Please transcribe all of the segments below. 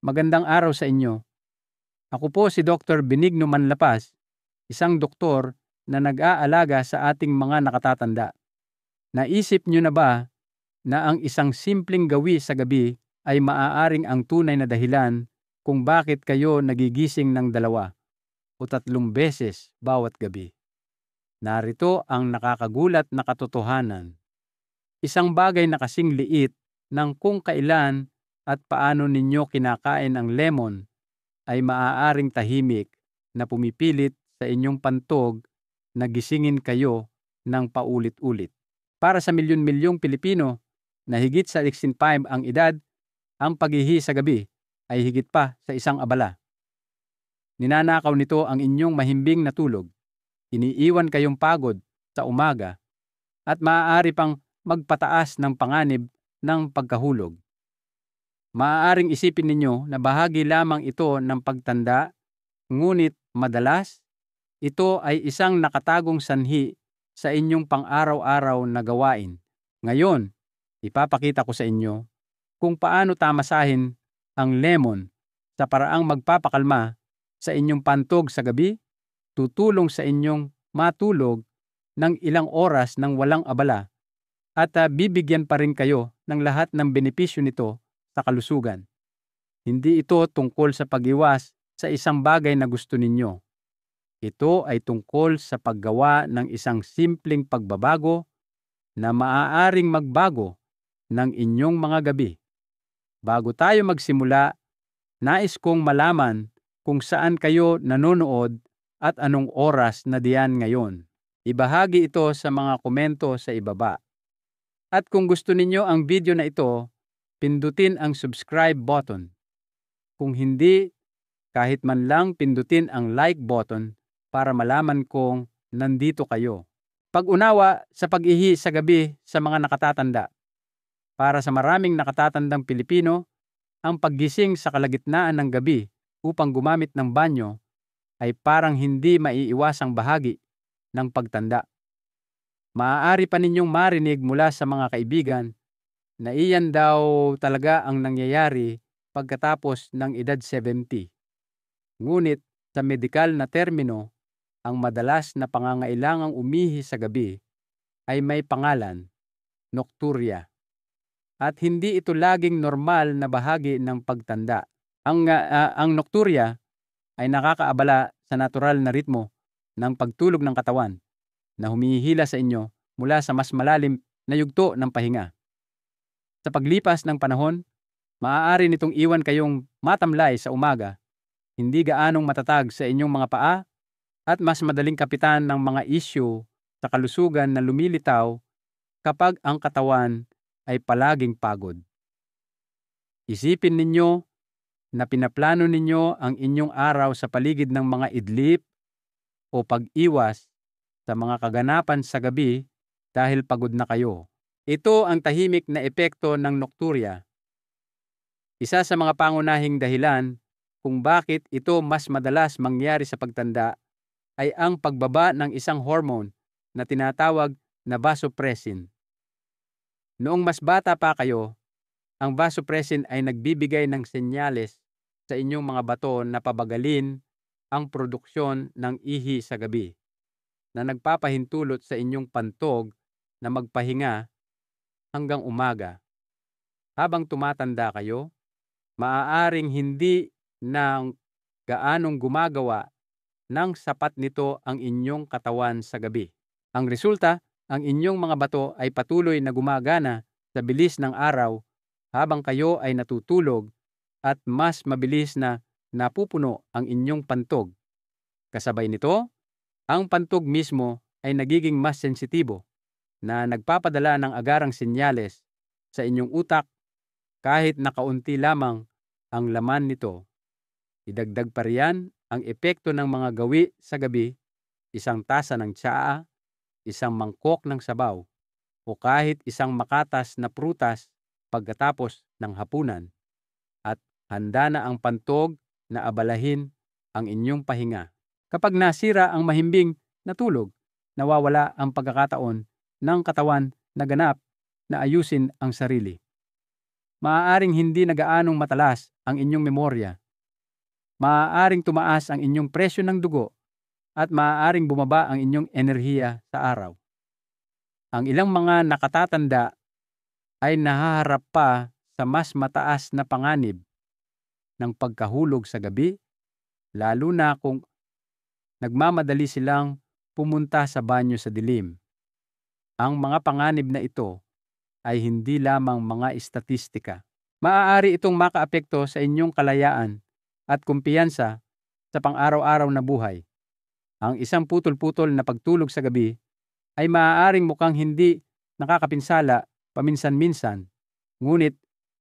Magandang araw sa inyo. Ako po si Dr. Benigno Manlapas, isang doktor na nag-aalaga sa ating mga nakatatanda. Naisip niyo na ba na ang isang simpleng gawi sa gabi ay maaaring ang tunay na dahilan kung bakit kayo nagigising ng 2 o 3 beses bawat gabi? Narito ang nakakagulat na katotohanan. Isang bagay na kasing liit ng kung kailan at paano ninyo kinakain ang lemon ay maaaring tahimik na pumipilit sa inyong pantog na gisingin kayo ng paulit-ulit. Para sa milyon-milyong Pilipino na higit sa 65 ang edad, ang paghihi sa gabi ay higit pa sa isang abala. Ninanakaw nito ang inyong mahimbing na tulog. Iniiwan kayong pagod sa umaga at maaari pang magpataas ng panganib ng pagkahulog. Maaaring isipin ninyo na bahagi lamang ito ng pagtanda, ngunit madalas, ito ay isang nakatagong sanhi sa inyong pang-araw-araw na gawain. Ngayon, ipapakita ko sa inyo kung paano tamasahin ang lemon sa paraang magpapakalma sa inyong pantog sa gabi, tutulong sa inyong matulog ng ilang oras ng walang abala at bibigyan pa rin kayo ng lahat ng benepisyo nito sa kalusugan. Hindi ito tungkol sa pag-iwas sa isang bagay na gusto ninyo. Ito ay tungkol sa paggawa ng isang simpleng pagbabago na maaaring magbago ng inyong mga gabi. Bago tayo magsimula, nais kong malaman kung saan kayo nanonood at anong oras na diyan ngayon. Ibahagi ito sa mga komento sa ibaba. At kung gusto ninyo ang video na ito, pindutin ang subscribe button. Kung hindi, kahit man lang pindutin ang like button para malaman kong nandito kayo. Pag-unawa sa pag-ihi sa gabi sa mga nakatatanda. Para sa maraming nakatatandang Pilipino, ang paggising sa kalagitnaan ng gabi upang gumamit ng banyo ay parang hindi maiiwasang bahagi ng pagtanda. Maaari pa ninyong marinig mula sa mga kaibigan na iyan daw talaga ang nangyayari pagkatapos ng edad 70. Ngunit sa medikal na termino, ang madalas na pangangailangang umihi sa gabi ay may pangalan, nocturia. At hindi ito laging normal na bahagi ng pagtanda. Ang nocturia ay nakakaabala sa natural na ritmo ng pagtulog ng katawan na humihila sa inyo mula sa mas malalim na yugto ng pahinga. Sa paglipas ng panahon, maaari nitong iwan kayong matamlay sa umaga, hindi gaanong matatag sa inyong mga paa, at mas madaling kapitan ng mga isyu sa kalusugan na lumilitaw kapag ang katawan ay palaging pagod. Isipin ninyo na pinaplano ninyo ang inyong araw sa paligid ng mga idlip o pag-iwas sa mga kaganapan sa gabi dahil pagod na kayo. Ito ang tahimik na epekto ng nocturia. Isa sa mga pangunahing dahilan kung bakit ito mas madalas mangyari sa pagtanda ay ang pagbaba ng isang hormone na tinatawag na vasopressin. Noong mas bata pa kayo, ang vasopressin ay nagbibigay ng senyales sa inyong mga bato na pabagalin ang produksyon ng ihi sa gabi, na nagpapahintulot sa inyong pantog na magpahinga hanggang umaga. Habang tumatanda kayo, maaaring hindi na gaanong gumagawa ng sapat nito ang inyong katawan sa gabi. Ang resulta, ang inyong mga bato ay patuloy na gumagana sa bilis ng araw habang kayo ay natutulog at mas mabilis na napupuno ang inyong pantog. Kasabay nito, ang pantog mismo ay nagiging mas sensitibo na nagpapadala ng agarang senyales sa inyong utak kahit na kaunti lamang ang laman nito. Idagdag pa riyan ang epekto ng mga gawi sa gabi, isang tasa ng tsaa, isang mangkok ng sabaw, o kahit isang makatas na prutas pagkatapos ng hapunan, at handa na ang pantog na abalahin ang inyong pahinga. Kapag nasira ang mahimbing na tulog, nawawala ang pagkakataon ng katawan na ganap na ayusin ang sarili. Maaaring hindi na gaanong matalas ang inyong memorya. Maaaring tumaas ang inyong presyo ng dugo at maaaring bumaba ang inyong enerhiya sa araw. Ang ilang mga nakatatanda ay nahaharap pa sa mas mataas na panganib ng pagkahulog sa gabi, lalo na kung nagmamadali silang pumunta sa banyo sa dilim. Ang mga panganib na ito ay hindi lamang mga estatistika. Maaari itong makaapekto sa inyong kalayaan at kumpiyansa sa pang-araw-araw na buhay. Ang isang putol-putol na pagtulog sa gabi ay maaaring mukhang hindi nakakapinsala paminsan-minsan, ngunit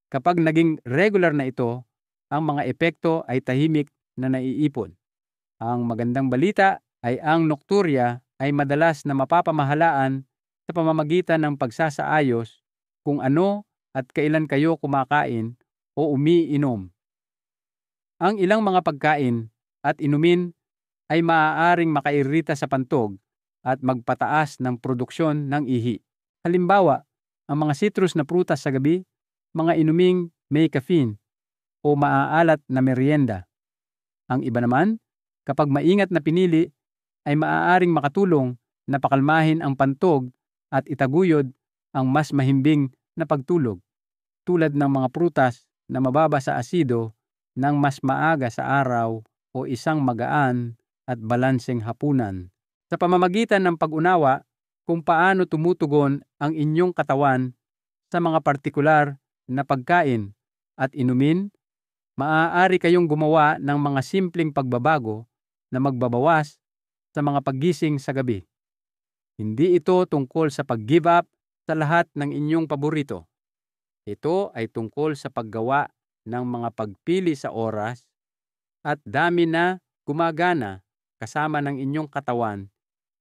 kapag naging regular na ito, ang mga epekto ay tahimik na naiipon. Ang magandang balita ay ang nokturya ay madalas na mapapamahalaan sa pamamagitan ng pagsasaayos kung ano at kailan kayo kumakain o umiinom. Ang ilang mga pagkain at inumin ay maaaring makairita sa pantog at magpataas ng produksyon ng ihi. Halimbawa, ang mga citrus na prutas sa gabi, mga inuming may caffeine o maaalat na merienda. Ang iba naman, kapag maingat na pinili, ay maaaring makatulong na pakalmahin ang pantog at itaguyod ang mas mahimbing na pagtulog, tulad ng mga prutas na mababa sa asido ng mas maaga sa araw o isang magaan at balanseng hapunan. Sa pamamagitan ng pag-unawa kung paano tumutugon ang inyong katawan sa mga partikular na pagkain at inumin, maaari kayong gumawa ng mga simpleng pagbabago na magbabawas sa mga paggising sa gabi. Hindi ito tungkol sa pag-give up sa lahat ng inyong paborito. Ito ay tungkol sa paggawa ng mga pagpili sa oras at dami na gumagana kasama ng inyong katawan,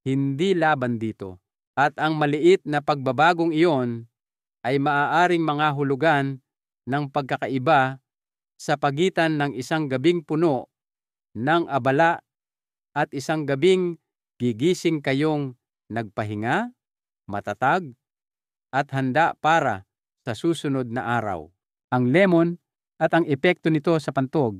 hindi laban dito. At ang maliit na pagbabagong iyon ay maaaring mga hulugan ng pagkakaiba sa pagitan ng isang gabing puno ng abala at isang gabing gigising kayong nagpahinga, matatag, at handa para sa susunod na araw. Ang lemon at ang epekto nito sa pantog.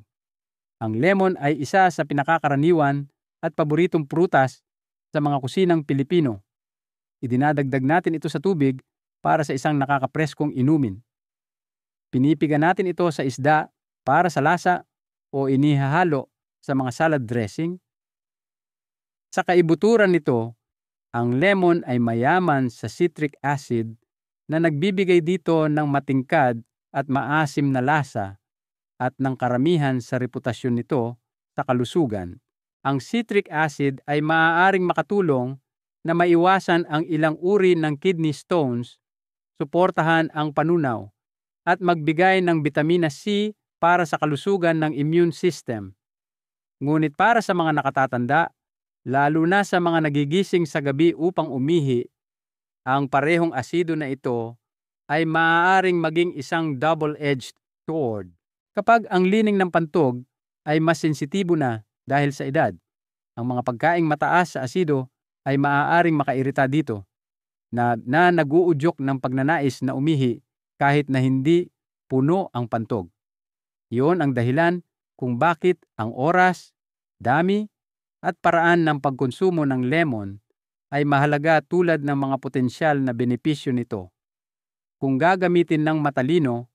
Ang lemon ay isa sa pinakakaraniwan at paboritong prutas sa mga kusinang Pilipino. Idinadagdag natin ito sa tubig para sa isang nakakapreskong inumin. Pinipiga natin ito sa isda para sa lasa o inihahalo sa mga salad dressing. Sa kaibuturan nito, ang lemon ay mayaman sa citric acid na nagbibigay dito ng matingkad at maasim na lasa at ng karamihan sa reputasyon nito sa kalusugan. Ang citric acid ay maaaring makatulong na maiwasan ang ilang uri ng kidney stones, suportahan ang panunaw, at magbigay ng bitamina C para sa kalusugan ng immune system. Ngunit para sa mga nakatatanda, lalo na sa mga nagigising sa gabi upang umihi, ang parehong asido na ito ay maaaring maging isang double-edged sword. Kapag ang lining ng pantog ay mas sensitibo na dahil sa edad, ang mga pagkaing mataas sa asido ay maaaring makairita dito na nag-uudyok ng pagnanais na umihi kahit na hindi puno ang pantog. Iyon ang dahilan kung bakit ang oras, dami, at paraan ng pagkonsumo ng lemon ay mahalaga tulad ng mga potensyal na benepisyo nito. Kung gagamitin ng matalino,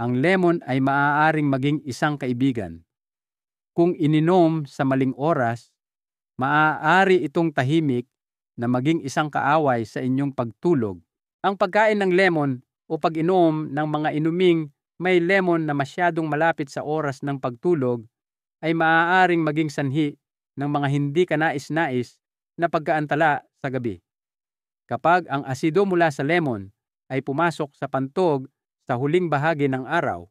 ang lemon ay maaaring maging isang kaibigan. Kung ininom sa maling oras, maaari itong tahimik na maging isang kaaway sa inyong pagtulog. Ang pagkain ng lemon o pag-inom ng mga inuming may lemon na masyadong malapit sa oras ng pagtulog ay maaaring maging sanhi ng mga hindi kanais-nais na pagkaantala sa gabi. Kapag ang asido mula sa lemon ay pumasok sa pantog sa huling bahagi ng araw,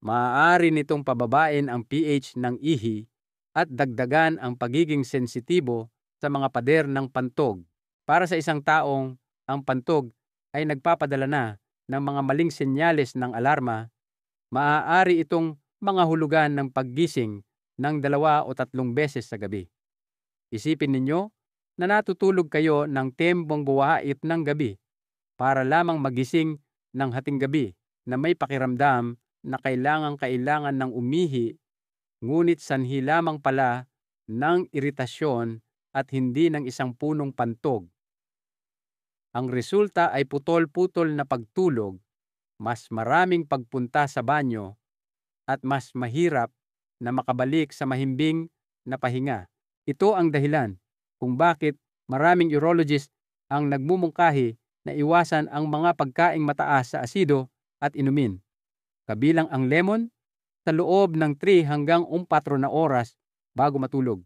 maaari nitong pababain ang pH ng ihi at dagdagan ang pagiging sensitibo sa mga pader ng pantog. Para sa isang taong ang pantog ay nagpapadala na ng mga maling senyales ng alarma, maaari itong mga hulugan ng paggising ng 2 o 3 beses sa gabi. Isipin ninyo na natutulog kayo ng tempong buwait ng gabi para lamang magising ng hating gabi na may pakiramdam na kailangan ng umihi, ngunit sanhi lamang pala ng iritasyon at hindi ng isang punong pantog. Ang resulta ay putol-putol na pagtulog, mas maraming pagpunta sa banyo, at mas mahirap na makabalik sa mahimbing na pahinga. Ito ang dahilan kung bakit maraming urologist ang nagmumungkahi na iwasan ang mga pagkaing mataas sa asido at inumin, kabilang ang lemon, sa loob ng 3 hanggang 4 na oras bago matulog.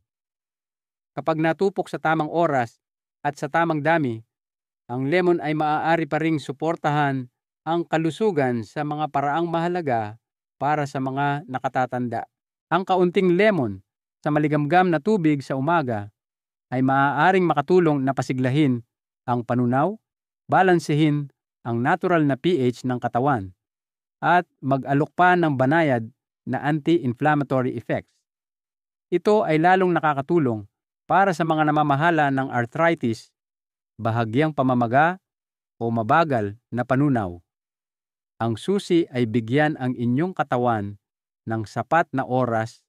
Kapag natupok sa tamang oras at sa tamang dami, ang lemon ay maaari pa ring suportahan ang kalusugan sa mga paraang mahalaga para sa mga nakatatanda. Ang kaunting lemon sa maligamgam na tubig sa umaga ay maaaring makatulong na pasiglahin ang panunaw, balansehin ang natural na pH ng katawan, at mag-alok pa ng banayad na anti-inflammatory effects. Ito ay lalong nakakatulong para sa mga namamahala ng arthritis, bahagyang pamamaga o mabagal na panunaw. Ang susi ay bigyan ang inyong katawan ng sapat na oras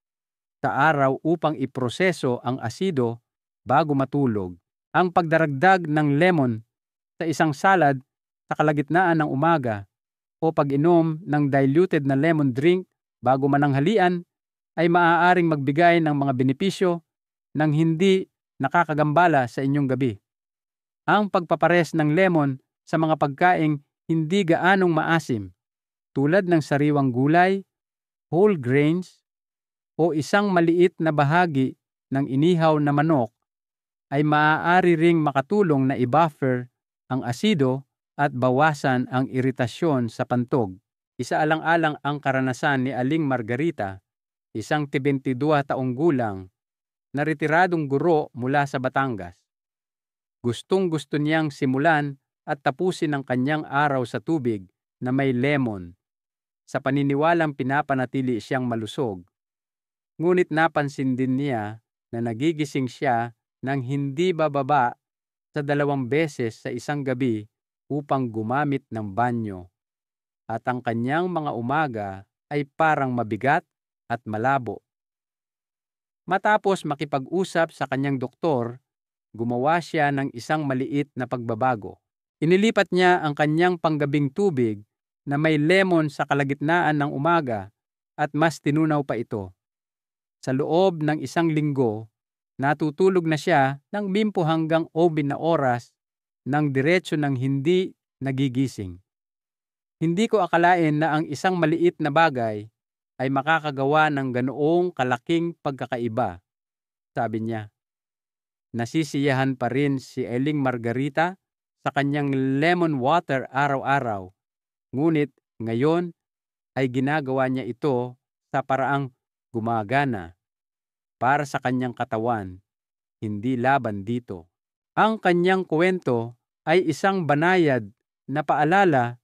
sa araw upang iproseso ang asido bago matulog. Ang pagdaragdag ng lemon sa isang salad sa kalagitnaan ng umaga o pag-inom ng diluted na lemon drink bago mananghalian ay maaaring magbigay ng mga benepisyo ng hindi nakakagambala sa inyong gabi. Ang pagpapares ng lemon sa mga pagkaing hindi gaanong maasim, tulad ng sariwang gulay, whole grains, o isang maliit na bahagi ng inihaw na manok, ay maaari ring makatulong na i-buffer ang asido at bawasan ang iritasyon sa pantog. Isaalang-alang ang karanasan ni Aling Margarita, isang 22 taong gulang na retiradong guro mula sa Batangas. Gustong-gusto niyang simulan at tapusin ang kanyang araw sa tubig na may lemon, sa paniniwalang pinapanatili siyang malusog. Ngunit napansin din niya na nagigising siya ng hindi bababa sa 2 beses sa isang gabi upang gumamit ng banyo, at ang kanyang mga umaga ay parang mabigat at malabo. Matapos makipag-usap sa kanyang doktor, gumawa siya ng isang maliit na pagbabago. Inilipat niya ang kanyang panggabing tubig na may lemon sa kalagitnaan ng umaga at mas tinunaw pa ito. Sa loob ng 1 linggo, natutulog na siya ng 10 hanggang 11 na oras ng diretso ng hindi nagigising. Hindi ko akalain na ang isang maliit na bagay ay makakagawa ng ganoong kalaking pagkakaiba, sabi niya. Nasisiyahan pa rin si Aling Margarita sa kanyang lemon water araw-araw, ngunit ngayon ay ginagawa niya ito sa paraang gumagana para sa kanyang katawan, hindi laban dito. Ang kanyang kwento ay isang banayad na paalala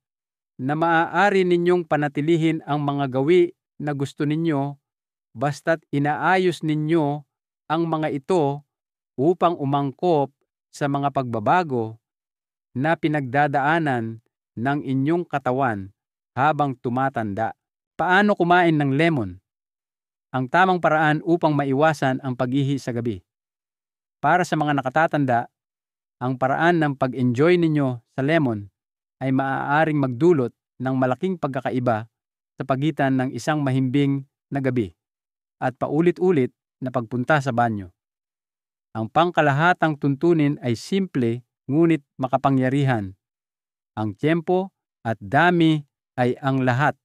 na maaari ninyong panatilihin ang mga gawi na gusto ninyo basta't inaayos ninyo ang mga ito upang umangkop sa mga pagbabago na pinagdadaanan ng inyong katawan habang tumatanda. Paano kumain ng lemon? Ang tamang paraan upang maiwasan ang pag-ihi sa gabi. Para sa mga nakatatanda, ang paraan ng pag-enjoy ninyo sa lemon ay maaaring magdulot ng malaking pagkakaiba sa pagitan ng isang mahimbing na gabi at paulit-ulit na pagpunta sa banyo. Ang pangkalahatang tuntunin ay simple ngunit makapangyarihan. Ang tiyempo at dami ay ang lahat.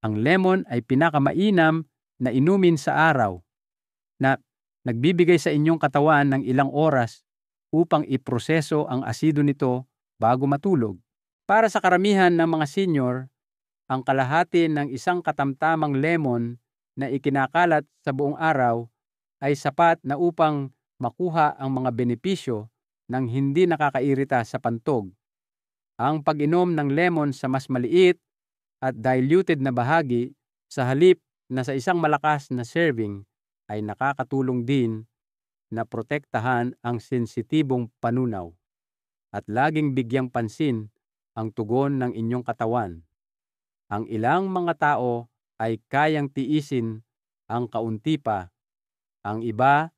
Ang lemon ay pinakamainam na inumin sa araw, na nagbibigay sa inyong katawan ng ilang oras upang iproseso ang asido nito bago matulog. Para sa karamihan ng mga senior, ang kalahati ng isang katamtamang lemon na ikinakalat sa buong araw ay sapat na upang makuha ang mga benepisyo ng hindi nakakairita sa pantog. Ang pag-inom ng lemon sa mas maliit at diluted na bahagi sa halip na sa isang malakas na serving ay nakakatulong din na protektahan ang sensitibong panunaw at laging bigyang pansin ang tugon ng inyong katawan. Ang ilang mga tao ay kayang tiisin ang kaunti pa, ang iba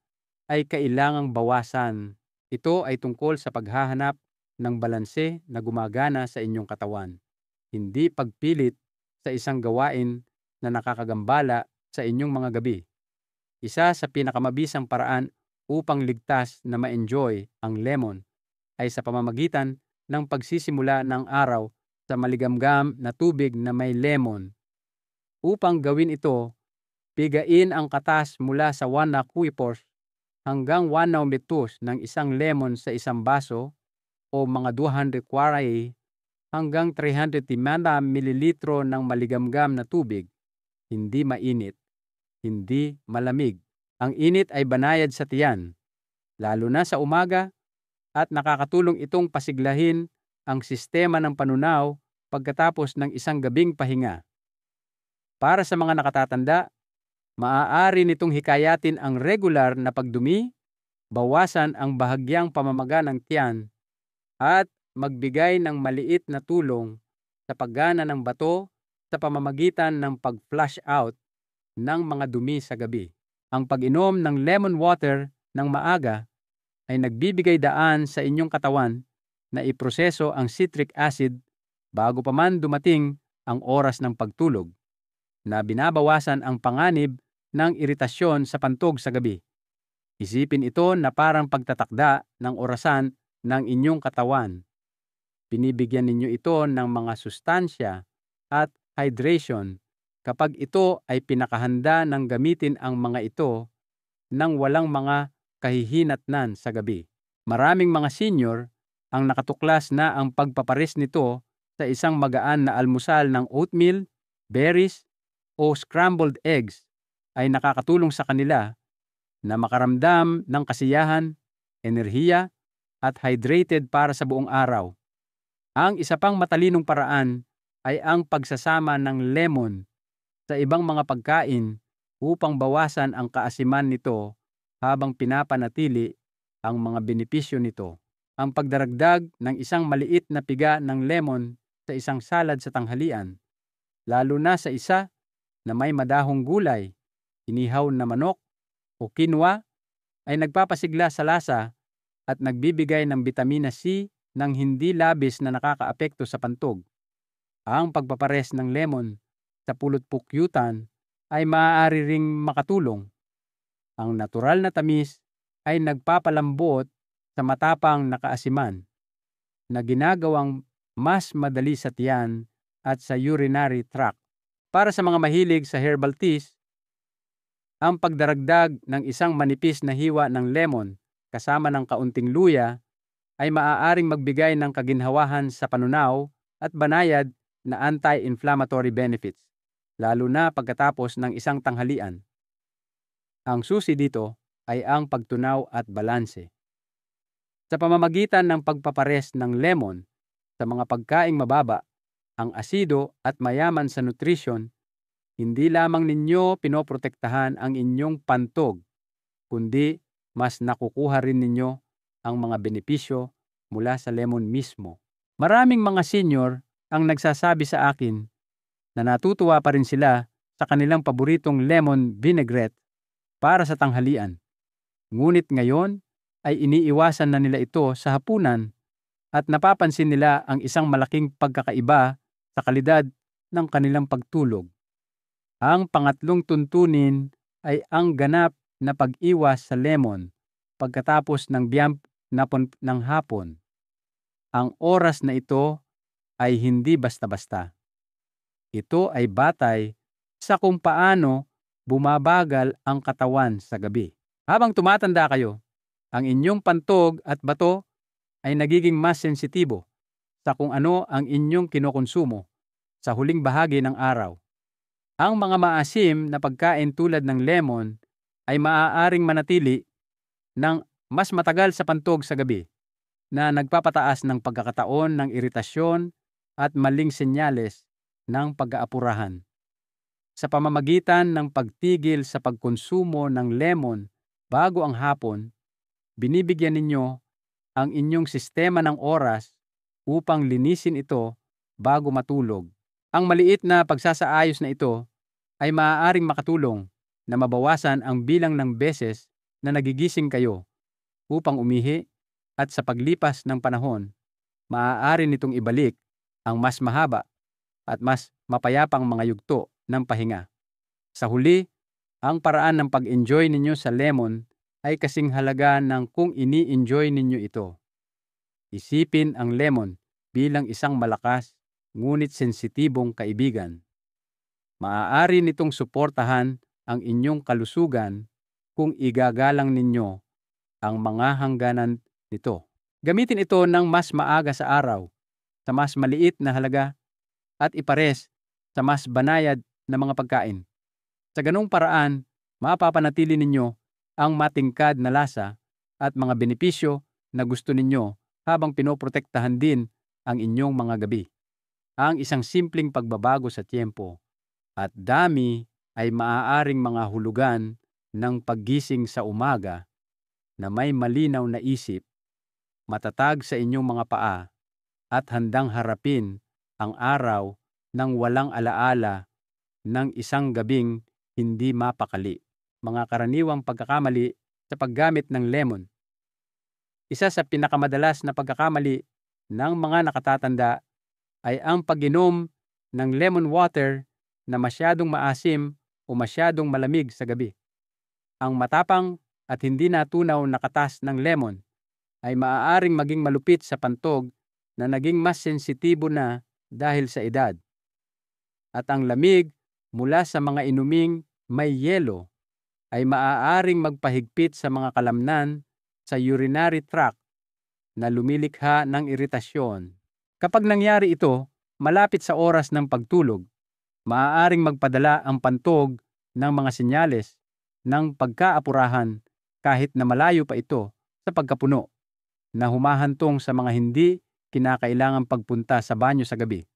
ay kailangang bawasan. Ito ay tungkol sa paghahanap ng balanse na gumagana sa inyong katawan, hindi pagpilit sa isang gawain na nakakagambala sa inyong mga gabi. Isa sa pinakamabisang paraan upang ligtas na ma-enjoy ang lemon ay sa pamamagitan ng pagsisimula ng araw sa maligamgam na tubig na may lemon. Upang gawin ito, pigain ang katas mula sa 1 hanggang 1 ng isang lemon sa isang baso o mga 240 hanggang 350 mililitro ng maligamgam na tubig. Hindi mainit, hindi malamig. Ang init ay banayad sa tiyan, lalo na sa umaga, at nakakatulong itong pasiglahin ang sistema ng panunaw pagkatapos ng isang gabing pahinga. Para sa mga nakatatanda, maaari nitong hikayatin ang regular na pagdumi, bawasan ang bahagyang pamamaga ng tiyan, at magbigay ng maliit na tulong sa paggana ng bato sa pamamagitan ng pag-flush out ng mga dumi sa gabi. Ang pag-inom ng lemon water ng maaga ay nagbibigay daan sa inyong katawan na iproseso ang citric acid bago pa man dumating ang oras ng pagtulog, na binabawasan ang panganib ng iritasyon sa pantog sa gabi. Isipin ito na parang pagtatakda ng orasan ng inyong katawan. Binibigyan ninyo ito ng mga sustansya at hydration kapag ito ay pinakahanda ng gamitin ang mga ito nang walang mga kahihinatnan sa gabi. Maraming mga senior ang nakatuklas na ang pagpapares nito sa isang magaan na almusal ng oatmeal, berries, o scrambled eggs ay nakakatulong sa kanila na makaramdam ng kasiyahan, enerhiya, at hydrated para sa buong araw. Ang isa pang matalinong paraan ay ang pagsasama ng lemon sa ibang mga pagkain upang bawasan ang kaasiman nito habang pinapanatili ang mga benepisyo nito. Ang pagdaragdag ng isang maliit na piga ng lemon sa isang salad sa tanghalian, lalo na sa isa na may madahong gulay, inihaw na manok, o quinoa, ay nagpapasigla sa lasa at nagbibigay ng bitamina C ng hindi labis na nakakaapekto sa pantog. Ang pagpapares ng lemon sa pulot-pukyutan ay maaari ring makatulong. Ang natural na tamis ay nagpapalambot sa matapang na kaasiman na ginagawang mas madali sa tiyan at sa urinary tract. Para sa mga mahilig sa herbal teas, ang pagdaragdag ng isang manipis na hiwa ng lemon kasama ng kaunting luya ay maaaring magbigay ng kaginhawahan sa panunaw at banayad na anti-inflammatory benefits, lalo na pagkatapos ng isang tanghalian. Ang susi dito ay ang pagtunaw at balanse. Sa pamamagitan ng pagpapares ng lemon sa mga pagkaing mababa, ang asido at mayaman sa nutrisyon, hindi lamang ninyo pinoprotektahan ang inyong pantog, kundi mas nakukuha rin ninyo ang mga benepisyo mula sa lemon mismo. Maraming mga senior ang nagsasabi sa akin na natutuwa pa rin sila sa kanilang paboritong lemon vinaigrette para sa tanghalian. Ngunit ngayon ay iniiwasan na nila ito sa hapunan at napapansin nila ang isang malaking pagkakaiba sa kalidad ng kanilang pagtulog. Ang pangatlong tuntunin ay ang ganap na pag-iwas sa lemon pagkatapos ng ng hapon. Ang oras na ito ay hindi basta-basta. Ito ay batay sa kung paano bumabagal ang katawan sa gabi. Habang tumatanda kayo, ang inyong pantog at bato ay nagiging mas sensitibo sa kung ano ang inyong kinokonsumo sa huling bahagi ng araw. Ang mga maasim na pagkain tulad ng lemon ay maaaring manatili ng mas matagal sa pantog sa gabi, na nagpapataas ng pagkakataon ng iritasyon at maling senyales ng pag-aapurahan. Sa pamamagitan ng pagtigil sa pagkonsumo ng lemon bago ang hapon, binibigyan ninyo ang inyong sistema ng oras upang linisin ito bago matulog. Ang maliit na pagsasaayos na ito ay maaaring makatulong na mabawasan ang bilang ng beses na nagigising kayo upang umihi, at sa paglipas ng panahon, maaari nitong ibalik ang mas mahaba at mas mapayapang mga yugto ng pahinga. Sa huli, ang paraan ng pag-enjoy ninyo sa lemon ay kasing halaga ng kung ini-enjoy ninyo ito. Isipin ang lemon bilang isang malakas ngunit sensitibong kaibigan. Maaari nitong suportahan ang inyong kalusugan kung igagalang ninyo ang mga hangganan nito. Gamitin ito ng mas maaga sa araw, sa mas maliit na halaga, at ipares sa mas banayad na mga pagkain. Sa ganung paraan, mapapanatili ninyo ang matingkad na lasa at mga benepisyo na gusto ninyo habang pinoprotektahan din ang inyong mga gabi. Ang isang simpleng pagbabago sa tiempo at dami ay maaaring mga hulugan ng paggising sa umaga na may malinaw na isip, matatag sa inyong mga paa, at handang harapin ang araw ng walang alaala ng isang gabing hindi mapakali. Mga karaniwang pagkakamali sa paggamit ng lemon. Isa sa pinakamadalas na pagkakamali ng mga nakatatanda ay ang pag-inom ng lemon water na masyadong maasim o masyadong malamig sa gabi. Ang matapang at hindi natunaw na katas ng lemon ay maaaring maging malupit sa pantog na naging mas sensitibo na dahil sa edad. At ang lamig mula sa mga inuming may yelo ay maaaring magpahigpit sa mga kalamnan sa urinary tract na lumilikha ng iritasyon. Kapag nangyari ito malapit sa oras ng pagtulog, maaaring magpadala ang pantog ng mga senyales ng pagkaapurahan kahit na malayo pa ito sa pagkapuno, na humahantong sa mga hindi kinakailangang pagpunta sa banyo sa gabi.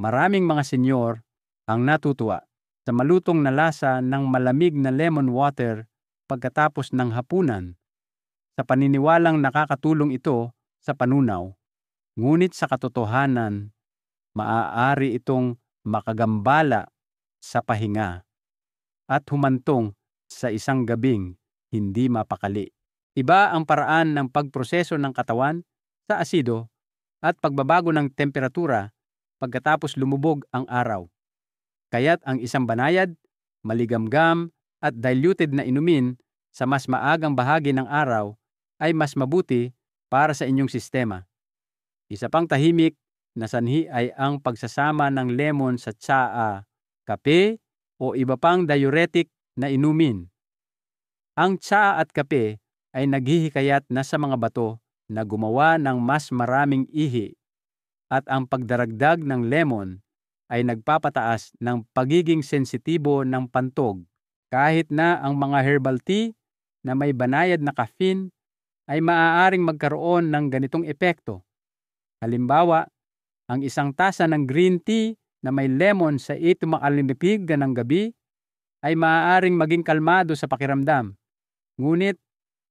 Maraming mga senyor ang natutuwa sa malutong na lasa ng malamig na lemon water pagkatapos ng hapunan, sa paniniwalang nakakatulong ito sa panunaw. Ngunit sa katotohanan, maaari itong makagambala sa pahinga at humantong sa isang gabing hindi mapakali. Iba ang paraan ng pagproseso ng katawan sa asido at pagbabago ng temperatura pagkatapos lumubog ang araw. Kaya't ang isang banayad, maligamgam at diluted na inumin sa mas maagang bahagi ng araw ay mas mabuti para sa inyong sistema. Isa pang tahimik na sanhi ay ang pagsasama ng lemon sa tsaa, kape o iba pang diuretic na inumin. Ang tsaa at kape ay naghihikayat na sa mga bato na gumawa ng mas maraming ihi, at ang pagdaragdag ng lemon ay nagpapataas ng pagiging sensitibo ng pantog, kahit na ang mga herbal tea na may banayad na caffeine ay maaaring magkaroon ng ganitong epekto. Halimbawa, ang isang tasa ng green tea na may lemon sa makalimipig ng gabi ay maaaring maging kalmado sa pakiramdam. Ngunit,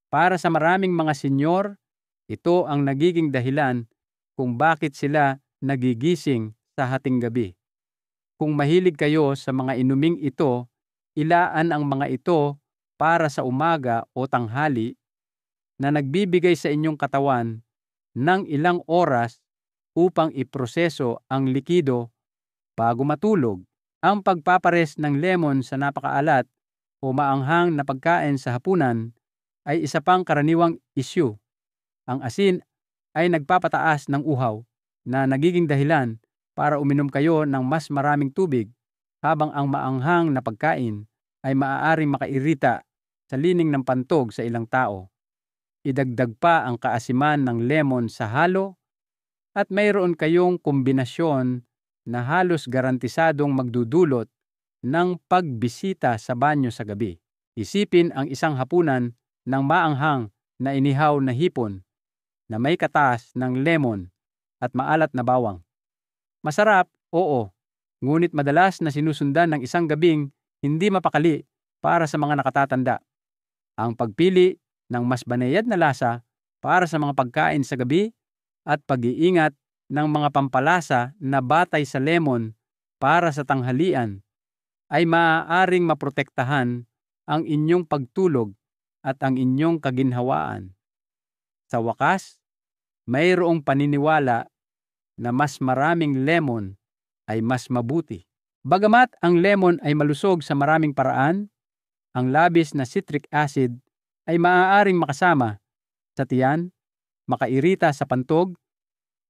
para sa maraming mga senyor, ito ang nagiging dahilan kung bakit sila nagigising sa hating gabi. Kung mahilig kayo sa mga inuming ito, ilaan ang mga ito para sa umaga o tanghali na nagbibigay sa inyong katawan ng ilang oras upang iproseso ang likido bago matulog. Ang pagpapares ng lemon sa napakaalat o maanghang na pagkain sa hapunan ay isa pang karaniwang issue. Ang asin ay nagpapataas ng uhaw na nagiging dahilan para uminom kayo ng mas maraming tubig, habang ang maanghang na pagkain ay maaaring makairita sa lining ng pantog sa ilang tao. Idagdag pa ang kaasiman ng lemon sa halo at mayroon kayong kombinasyon na halos garantisadong magdudulot ng pagbisita sa banyo sa gabi. Isipin ang isang hapunan ng maanghang na inihaw na hipon na may katas ng lemon at maalat na bawang. Masarap, oo, ngunit madalas na sinusundan ng isang gabing hindi mapakali para sa mga nakatatanda. Ang pagpili ng mas banayad na lasa para sa mga pagkain sa gabi at pag-iingat ng mga pampalasa na batay sa lemon para sa tanghalian ay maaaring maprotektahan ang inyong pagtulog at ang inyong kaginhawaan. Sa wakas, mayroong paniniwala na mas maraming lemon ay mas mabuti. Bagamat ang lemon ay malusog sa maraming paraan, ang labis na citric acid ay maaaring makasama sa tiyan, makairita sa pantog,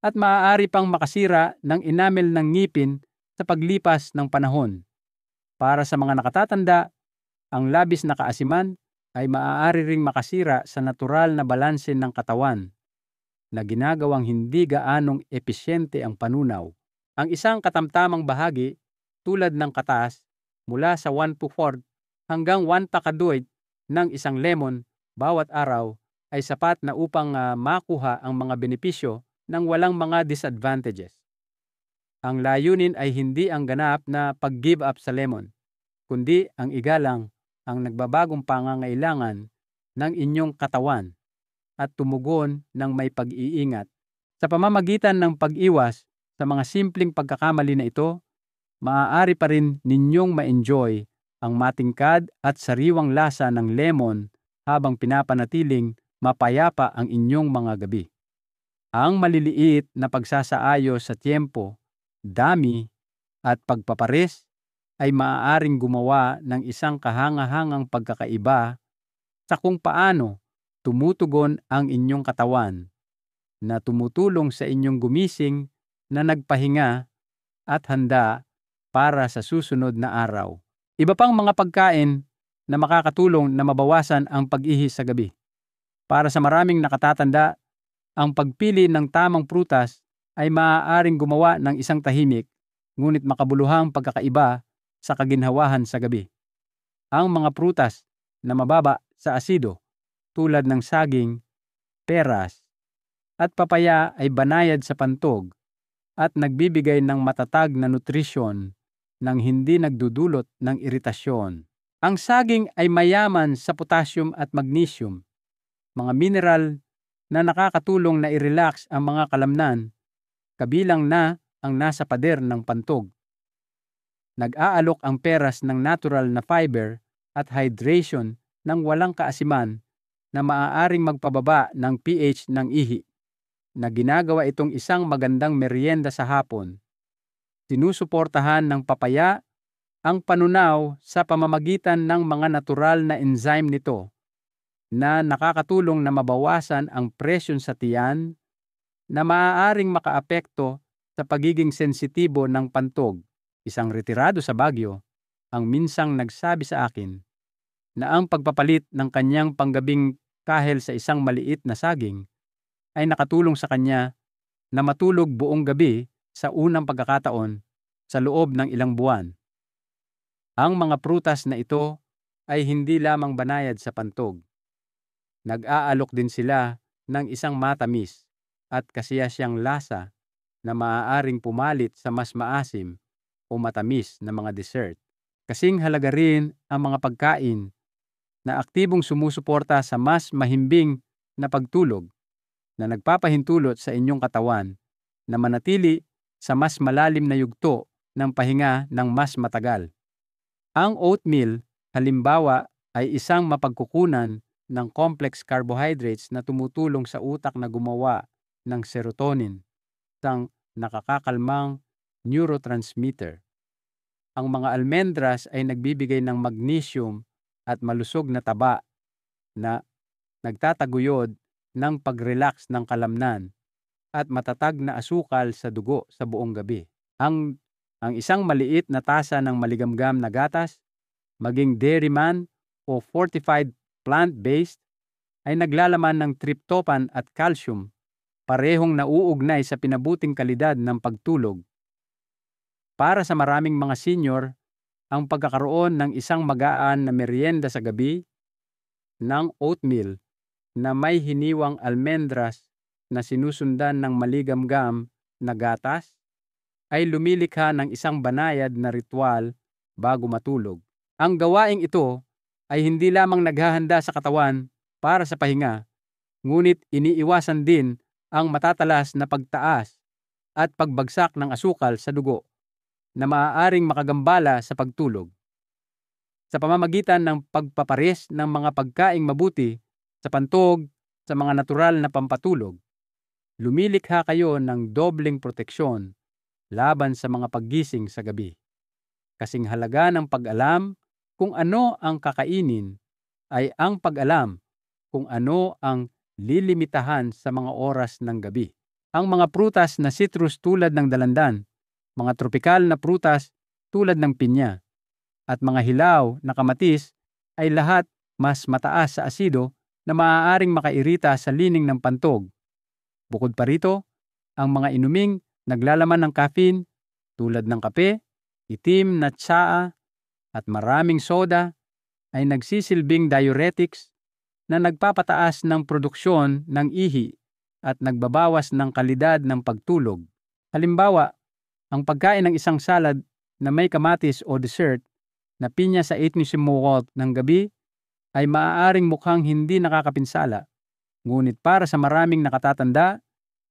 at maaari pang makasira ng enamel ng ngipin sa paglipas ng panahon. Para sa mga nakatatanda, ang labis na kaasiman ay maaari ring makasira sa natural na balanse ng katawan na ginagawang hindi gaanong episyente ang panunaw. Ang isang katamtamang bahagi tulad ng katas mula sa 1/4 hanggang 1 pakaduit ng isang lemon bawat araw ay sapat na upang makuha ang mga benepisyo ng walang mga disadvantages. Ang layunin ay hindi ang ganap na pag-give up sa lemon, kundi ang igalang ang nagbabagong pangangailangan ng inyong katawan at tumugon ng may pag-iingat. Sa pamamagitan ng pag-iwas sa mga simpleng pagkakamali na ito, maaari pa rin ninyong ma-enjoy ang matingkad at sariwang lasa ng lemon habang pinapanatiling mapayapa ang inyong mga gabi. Ang maliliit na pagsasaayos sa tiempo, dami, at pagpapares ay maaaring gumawa ng isang kahangahangang pagkakaiba sa kung paano tumutugon ang inyong katawan na tumutulong sa inyong gumising na nagpahinga at handa para sa susunod na araw. Iba pang mga pagkain na makakatulong na mabawasan ang pag-ihi sa gabi. Para sa maraming nakatatanda, ang pagpili ng tamang prutas ay maaaring gumawa ng isang tahimik ngunit makabuluhang pagkakaiba sa kaginhawahan sa gabi. Ang mga prutas na mababa sa asido tulad ng saging, peras, at papaya ay banayad sa pantog at nagbibigay ng matatag na nutrisyon nang hindi nagdudulot ng iritasyon. Ang saging ay mayaman sa potassium at magnesium, mga mineral na nakakatulong na i-relax ang mga kalamnan, kabilang na ang nasa pader ng pantog. Nag-aalok ang peras ng natural na fiber at hydration ng walang kaasiman na maaaring magpababa ng pH ng ihi, na ginagawa itong isang magandang merienda sa hapon. Sinusuportahan ng papaya ang panunaw sa pamamagitan ng mga natural na enzyme nito na nakakatulong na mabawasan ang presyon sa tiyan na maaaring makaapekto sa pagiging sensitibo ng pantog. Isang retirado sa Baguio ang minsang nagsabi sa akin na ang pagpapalit ng kanyang panggabing kahel sa isang maliit na saging ay nakatulong sa kanya na matulog buong gabi sa unang pagkakataon sa loob ng ilang buwan. Ang mga prutas na ito ay hindi lamang banayad sa pantog. Nag-aalok din sila ng isang matamis at kasiyasyang lasa na maaaring pumalit sa mas maasim o matamis na mga dessert. Kasing halaga rin ang mga pagkain na aktibong sumusuporta sa mas mahimbing na pagtulog na nagpapahintulot sa inyong katawan na manatili sa mas malalim na yugto ng pahinga ng mas matagal. Ang oatmeal, halimbawa, ay isang mapagkukunan ng complex carbohydrates na tumutulong sa utak na gumawa ng serotonin, isang nakakakalmang neurotransmitter. Ang mga almendras ay nagbibigay ng magnesium at malusog na taba na nagtataguyod ng pag-relax ng kalamnan at matatag na asukal sa dugo sa buong gabi. Ang isang maliit na tasa ng maligamgam na gatas, maging dairy man o fortified plant-based, ay naglalaman ng tryptophan at calcium, parehong nauugnay sa pinabuting kalidad ng pagtulog. Para sa maraming mga senior, ang pagkakaroon ng isang magaan na merienda sa gabi ng oatmeal na may hiniwang almendras na sinusundan ng maligamgam na gatas ay lumilikha ng isang banayad na ritual bago matulog. Ang gawaing ito ay hindi lamang naghahanda sa katawan para sa pahinga, ngunit iniiwasan din ang matatalas na pagtaas at pagbagsak ng asukal sa dugo na maaaring makagambala sa pagtulog. Sa pamamagitan ng pagpapares ng mga pagkaing mabuti sa pantog sa mga natural na pampatulog, lumilikha kayo ng dobleng proteksyon laban sa mga paggising sa gabi. Kasing halaga ng pag-alam kung ano ang kakainin ay ang pag-alam kung ano ang lilimitahan sa mga oras ng gabi. Ang mga prutas na citrus tulad ng dalandan, mga tropikal na prutas tulad ng pinya, at mga hilaw na kamatis ay lahat mas mataas sa asido na maaaring makairita sa lining ng pantog. Bukod pa rito, ang mga inuming naglalaman ng caffeine tulad ng kape, itim na tsaa, at maraming soda ay nagsisilbing diuretics na nagpapataas ng produksyon ng ihi at nagbabawas ng kalidad ng pagtulog. Halimbawa, ang pagkain ng isang salad na may kamatis o dessert na pinya sa 8 walt ng gabi ay maaaring mukhang hindi nakakapinsala. Ngunit para sa maraming nakatatanda,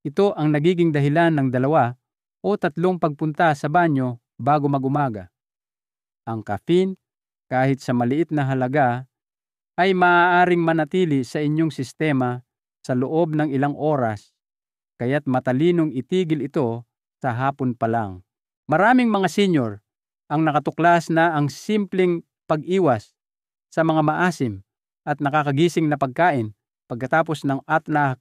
ito ang nagiging dahilan ng 2 o 3 pagpunta sa banyo bago mag-umaga. Ang caffeine, kahit sa maliit na halaga, ay maaaring manatili sa inyong sistema sa loob ng ilang oras, kaya't matalinong itigil ito sa hapon pa lang. Maraming mga senior ang nakatuklas na ang simpleng pag-iwas sa mga maasim at nakakagising na pagkain pagkatapos ng atnak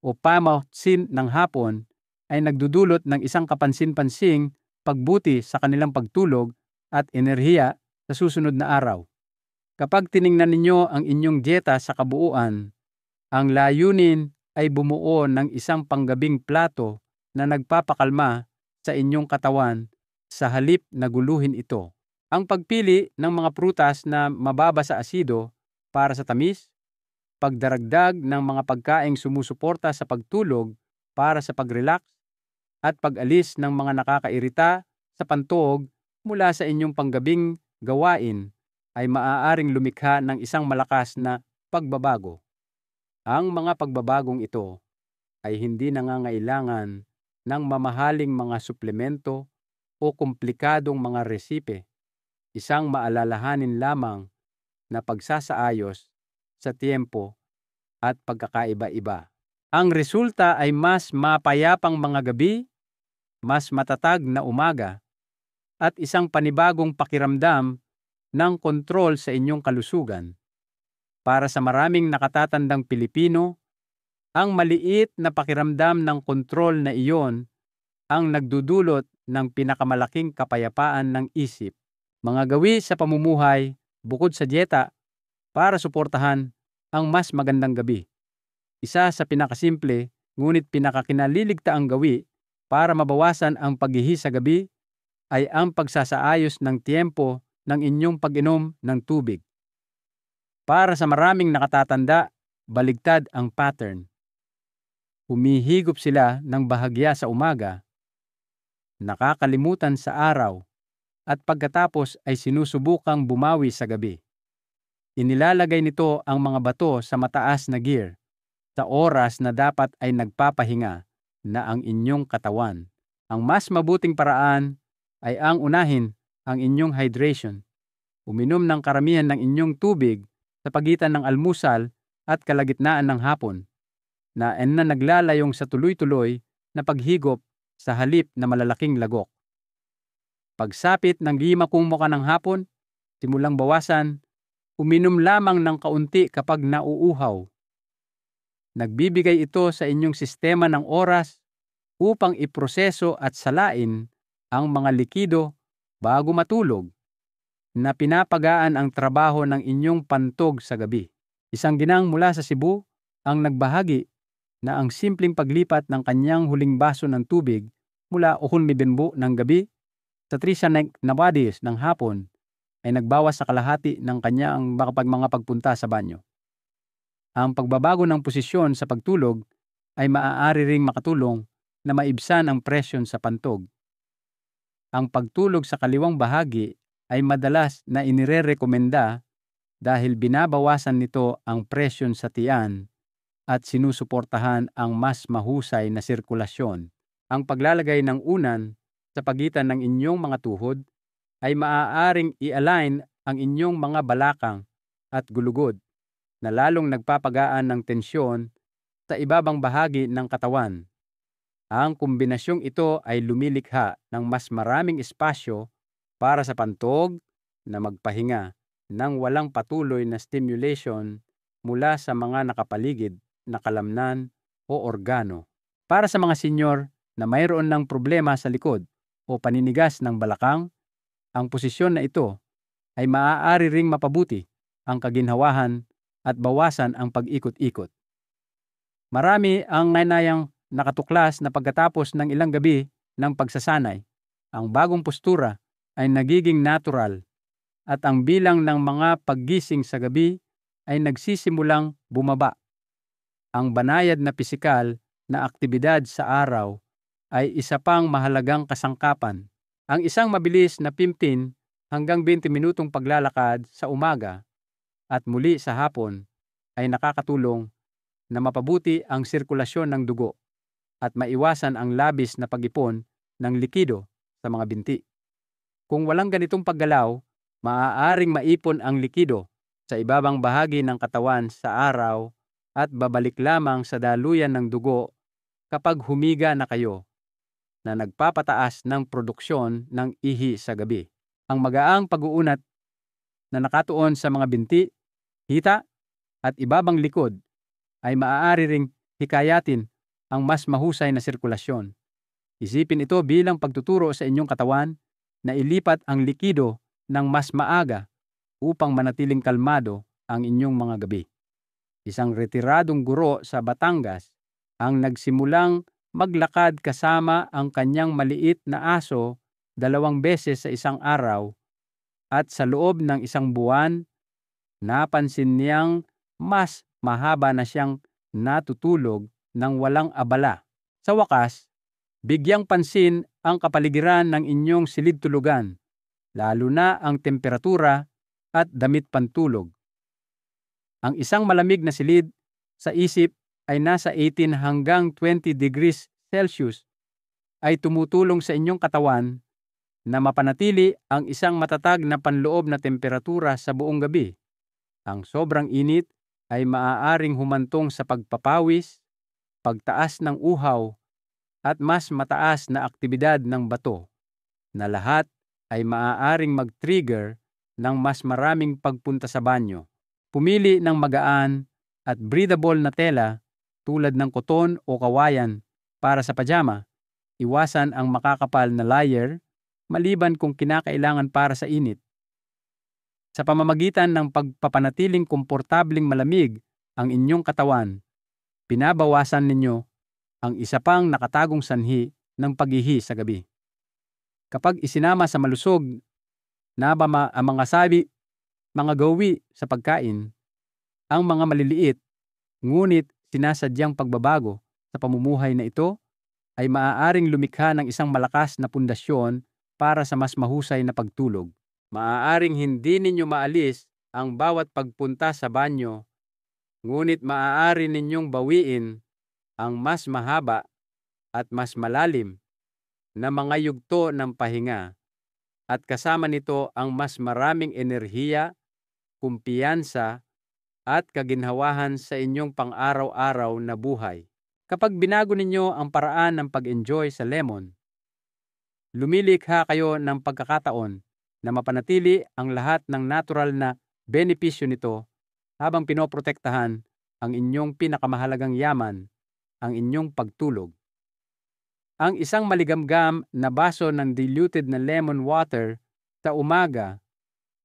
o pamotsin ng hapon ay nagdudulot ng isang kapansin-pansing pagbuti sa kanilang pagtulog at enerhiya sa susunod na araw. Kapag tiningnan ninyo ang inyong dieta sa kabuuan, ang layunin ay bumuo ng isang panggabing plato na nagpapakalma sa inyong katawan sa halip na guluhin ito. Ang pagpili ng mga prutas na mababa sa asido para sa tamis, pagdaragdag ng mga pagkaing sumusuporta sa pagtulog para sa pag-relax, at pag-alis ng mga nakakairita sa pantog mula sa inyong panggabing gawain ay maaaring lumikha ng isang malakas na pagbabago. Ang mga pagbabagong ito ay hindi nangangailangan ng mamahaling mga suplemento o komplikadong mga resipe. Isang maalalahanin lamang na pagsasaayos sa tiempo at pagkakaiba-iba. Ang resulta ay mas mapayapang mga gabi, mas matatag na umaga, at isang panibagong pakiramdam ng kontrol sa inyong kalusugan. Para sa maraming nakatatandang Pilipino, ang maliit na pakiramdam ng kontrol na iyon ang nagdudulot ng pinakamalaking kapayapaan ng isip. Mga gawi sa pamumuhay bukod sa dieta para suportahan ang mas magandang gabi. Isa sa pinakasimple ngunit pinakakinaliligtaang gawi para mabawasan ang paghihi sa gabi ay ang pagsasaayos ng tiempo ng inyong pag-inom ng tubig. Para sa maraming nakatatanda, baligtad ang pattern. Humihigop sila ng bahagya sa umaga, nakakalimutan sa araw, at pagkatapos ay sinusubukang bumawi sa gabi. Inilalagay nito ang mga bato sa mataas na gear sa oras na dapat ay nagpapahinga na ang inyong katawan. Ang mas mabuting paraan ay ang unahin ang inyong hydration. Uminom ng karamihan ng inyong tubig sa pagitan ng almusal at kalagitnaan ng hapon, na naglalayong sa tuloy-tuloy na paghigop sa halip na malalaking lagok. Pagsapit ng 5 muka ng hapon, simulang bawasan, uminom lamang ng kaunti kapag nauuhaw. Nagbibigay ito sa inyong sistema ng oras upang iproseso at salain ang mga likido bago matulog, na pinapagaan ang trabaho ng inyong pantog sa gabi. Isang ginang mula sa Cebu ang nagbahagi na ang simpleng paglipat ng kanyang huling baso ng tubig mula 11 ng gabi sa 3 na wadis ng hapon ay nagbawas sa kalahati ng kanyang mga pagpunta sa banyo. Ang pagbabago ng posisyon sa pagtulog ay maaari ring makatulong na maibsan ang presyon sa pantog. Ang pagtulog sa kaliwang bahagi ay madalas na inirerekomenda dahil binabawasan nito ang presyon sa tiyan at sinusuportahan ang mas mahusay na sirkulasyon. Ang paglalagay ng unan sa pagitan ng inyong mga tuhod ay maaaring i-align ang inyong mga balakang at gulugod na lalong nagpapagaan ng tensyon sa ibabang bahagi ng katawan. Ang kombinasyong ito ay lumilikha ng mas maraming espasyo para sa pantog na magpahinga ng walang patuloy na stimulation mula sa mga nakapaligid na kalamnan o organo. Para sa mga senyor na mayroon ng problema sa likod o paninigas ng balakang, ang posisyon na ito ay maaari ring mapabuti ang kaginhawahan at bawasan ang pag-ikot-ikot. Marami ang nanayang nakatuklas na pagkatapos ng ilang gabi ng pagsasanay, ang bagong postura ay nagiging natural at ang bilang ng mga paggising sa gabi ay nagsisimulang bumaba. Ang banayad na pisikal na aktibidad sa araw ay isa pang mahalagang kasangkapan. Ang isang mabilis na 15 hanggang 20 minutong paglalakad sa umaga at muli sa hapon ay nakakatulong na mapabuti ang sirkulasyon ng dugo at maiwasan ang labis na pag-ipon ng likido sa mga binti. Kung walang ganitong paggalaw, maaaring maipon ang likido sa ibabang bahagi ng katawan sa araw at babalik lamang sa daluyan ng dugo kapag humiga na kayo, na nagpapataas ng produksyon ng ihi sa gabi. Ang magaang pag-uunat na nakatuon sa mga binti, hita at ibabang likod ay maaari ring hikayatin ang mas mahusay na sirkulasyon. Isipin ito bilang pagtuturo sa inyong katawan na ilipat ang likido ng mas maaga upang manatiling kalmado ang inyong mga gabi. Isang retiradong guro sa Batangas ang nagsimulang maglakad kasama ang kanyang maliit na aso 2 beses sa isang araw at sa loob ng 1 buwan, napansin niyang mas mahaba na siyang natutulog ng walang abala. Sa wakas, bigyang pansin ang kapaligiran ng inyong silid-tulugan, lalo na ang temperatura at damit pantulog. Ang isang malamig na silid sa isip ay nasa 18 hanggang 20 degrees Celsius ay tumutulong sa inyong katawan na mapanatili ang isang matatag na panloob na temperatura sa buong gabi. Ang sobrang init ay maaaring humantong sa pagpapawis, pagtaas ng uhaw, at mas mataas na aktibidad ng bato, na lahat ay maaaring mag-trigger ng mas maraming pagpunta sa banyo. Pumili ng magaan at breathable na tela tulad ng koton o kawayan para sa pajama. Iwasan ang makakapal na layer maliban kung kinakailangan para sa init. Sa pamamagitan ng pagpapanatiling komportabling malamig ang inyong katawan, pinabawasan ninyo ang isa pang nakatagong sanhi ng pag-ihi sa gabi. Kapag isinama sa malusog na ang mga sabi, mga gawi sa pagkain, ang mga maliliit, ngunit sinasadyang pagbabago sa pamumuhay na ito ay maaaring lumikha ng isang malakas na pundasyon para sa mas mahusay na pagtulog. Maaaring hindi ninyo maalis ang bawat pagpunta sa banyo, ngunit maaari ninyong bawiin ang mas mahaba at mas malalim na mga yugto ng pahinga at kasama nito ang mas maraming enerhiya, kumpiyansa at kaginhawahan sa inyong pang-araw-araw na buhay. Kapag binago ninyo ang paraan ng pag-enjoy sa lemon, lumilikha kayo ng pagkakataon na mapanatili ang lahat ng natural na benepisyo nito habang pinoprotektahan ang inyong pinakamahalagang yaman, ang inyong pagtulog. Ang isang maligamgam na baso ng diluted na lemon water sa umaga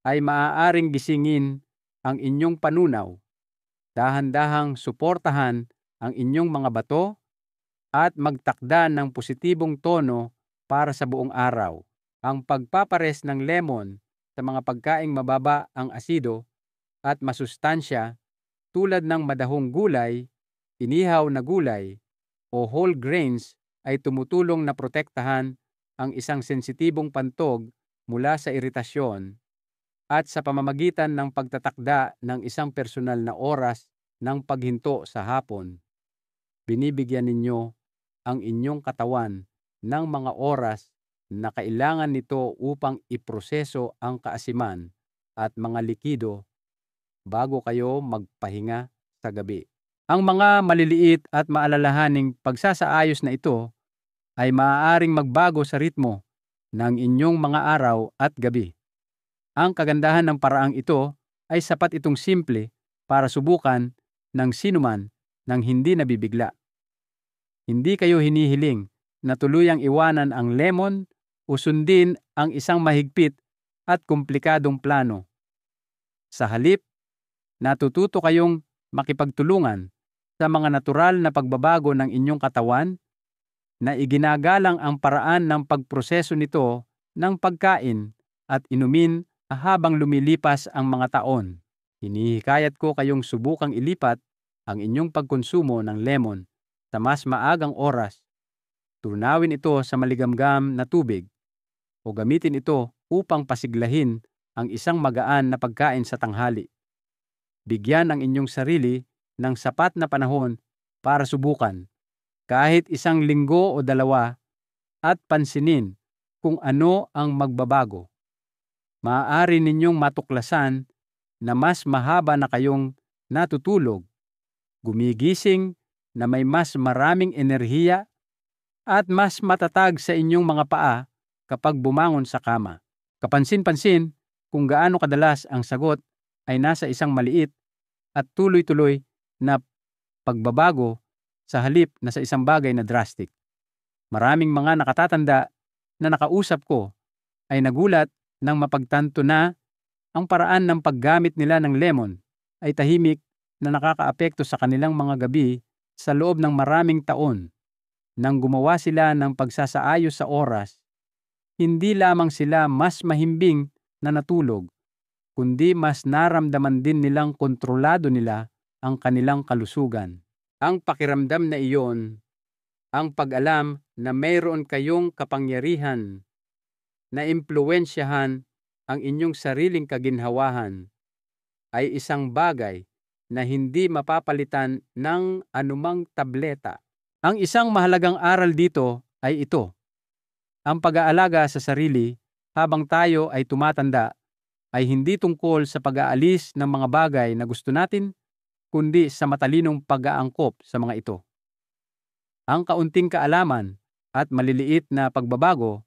ay maaaring gisingin ang inyong panunaw, dahan-dahang suportahan ang inyong mga bato at magtakda ng positibong tono para sa buong araw. Ang pagpapares ng lemon sa mga pagkaing mababa ang asido at masustansya tulad ng madahong gulay, inihaw na gulay, o whole grains ay tumutulong na protektahan ang isang sensitibong pantog mula sa iritasyon at sa pamamagitan ng pagtatakda ng isang personal na oras ng paghinto sa hapon. Binibigyan ninyo ang inyong katawan ng mga oras na kailangan nito upang iproseso ang kaasiman at mga likido bago kayo magpahinga sa gabi. Ang mga maliliit at maalalahaning pagsasaayos na ito ay maaaring magbago sa ritmo ng inyong mga araw at gabi. Ang kagandahan ng paraang ito ay sapat itong simple para subukan ng sinuman nang hindi nabibigla. Hindi kayo hinihiling na tuluyang iwanan ang lemon o sundin ang isang mahigpit at komplikadong plano. Sa halip, natututo kayong makipagtulungan sa mga natural na pagbabago ng inyong katawan na iginagalang ang paraan ng pagproseso nito ng pagkain at inumin habang lumilipas ang mga taon. Hinihikayat ko kayong subukang ilipat ang inyong pagkonsumo ng lemon sa mas maagang oras. Tunawin ito sa maligamgam na tubig o gamitin ito upang pasiglahin ang isang magaan na pagkain sa tanghali. Bigyan ang inyong sarili ng sapat na panahon para subukan, kahit 1 linggo o 2, at pansinin kung ano ang magbabago. Maaari ninyong matuklasan na mas mahaba na kayong natutulog, gumigising na may mas maraming enerhiya, at mas matatag sa inyong mga paa kapag bumangon sa kama. Kapansin-pansin kung gaano kadalas ang sagot ay nasa isang maliit at tuloy-tuloy na pagbabago sa halip na sa isang bagay na drastic. Maraming mga nakatatanda na nakausap ko ay nagulat nang mapagtanto na ang paraan ng paggamit nila ng lemon ay tahimik na nakakaapekto sa kanilang mga gabi sa loob ng maraming taon. Nang gumawa sila ng pagsasaayos sa oras, hindi lamang sila mas mahimbing na natulog, kundi mas naramdaman din nilang kontrolado nila ang kanilang kalusugan. Ang pakiramdam na iyon, ang pag-alam na mayroon kayong kapangyarihan na impluwensyahan ang inyong sariling kaginhawahan, ay isang bagay na hindi mapapalitan ng anumang tableta. Ang isang mahalagang aral dito ay ito: ang pag-aalaga sa sarili habang tayo ay tumatanda ay hindi tungkol sa pag-aalis ng mga bagay na gusto natin, kundi sa matalinong pag-aangkop sa mga ito. Ang kaunting kaalaman at maliliit na pagbabago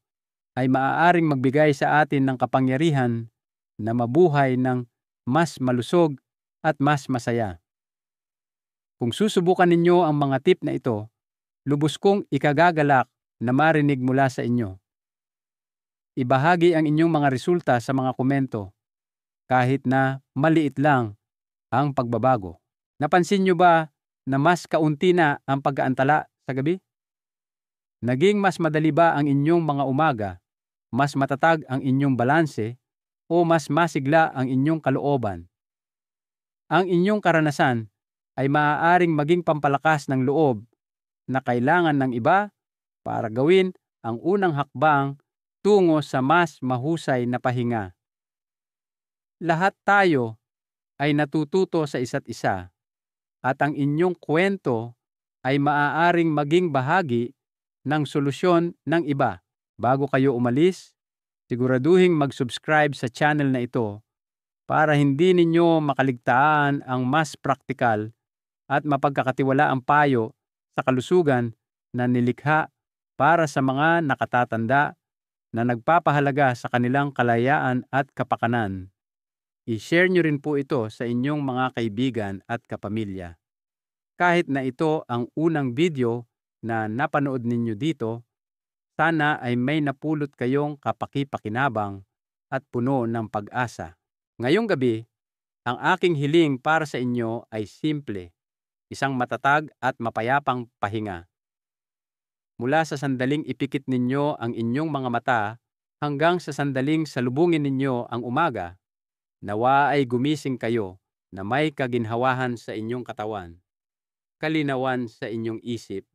ay maaaring magbigay sa atin ng kapangyarihan na mabuhay ng mas malusog at mas masaya. Kung susubukan ninyo ang mga tip na ito, lubos kong ikagagalak na marinig mula sa inyo. Ibahagi ang inyong mga resulta sa mga komento, kahit na maliit lang ang pagbabago. Napansin nyo ba na mas kaunti na ang pag-aantala sa gabi? Naging mas madali ba ang inyong mga umaga? Mas matatag ang inyong balanse o mas masigla ang inyong kalooban? Ang inyong karanasan ay maaaring maging pampalakas ng loob na kailangan ng iba para gawin ang unang hakbang tungo sa mas mahusay na pahinga. Lahat tayo ay natututo sa isa't isa, at ang inyong kwento ay maaaring maging bahagi ng solusyon ng iba. Bago kayo umalis, siguraduhing mag-subscribe sa channel na ito para hindi ninyo makaligtaan ang mas praktikal at mapagkakatiwalaang payo sa kalusugan na nilikha para sa mga nakatatanda na nagpapahalaga sa kanilang kalayaan at kapakanan. I-share nyo rin po ito sa inyong mga kaibigan at kapamilya. Kahit na ito ang unang video na napanood ninyo dito, sana ay may napulot kayong kapaki-pakinabang at puno ng pag-asa. Ngayong gabi, ang aking hiling para sa inyo ay simple: isang matatag at mapayapang pahinga. Mula sa sandaling ipikit ninyo ang inyong mga mata hanggang sa sandaling salubungin ninyo ang umaga, nawa ay gumising kayo na may kaginhawahan sa inyong katawan, kalinawan sa inyong isip,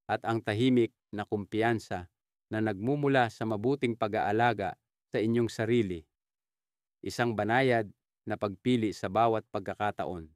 at ang tahimik na kumpiyansa na nagmumula sa mabuting pag-aalaga sa inyong sarili. Isang banayad na pagpili sa bawat pagkakataon.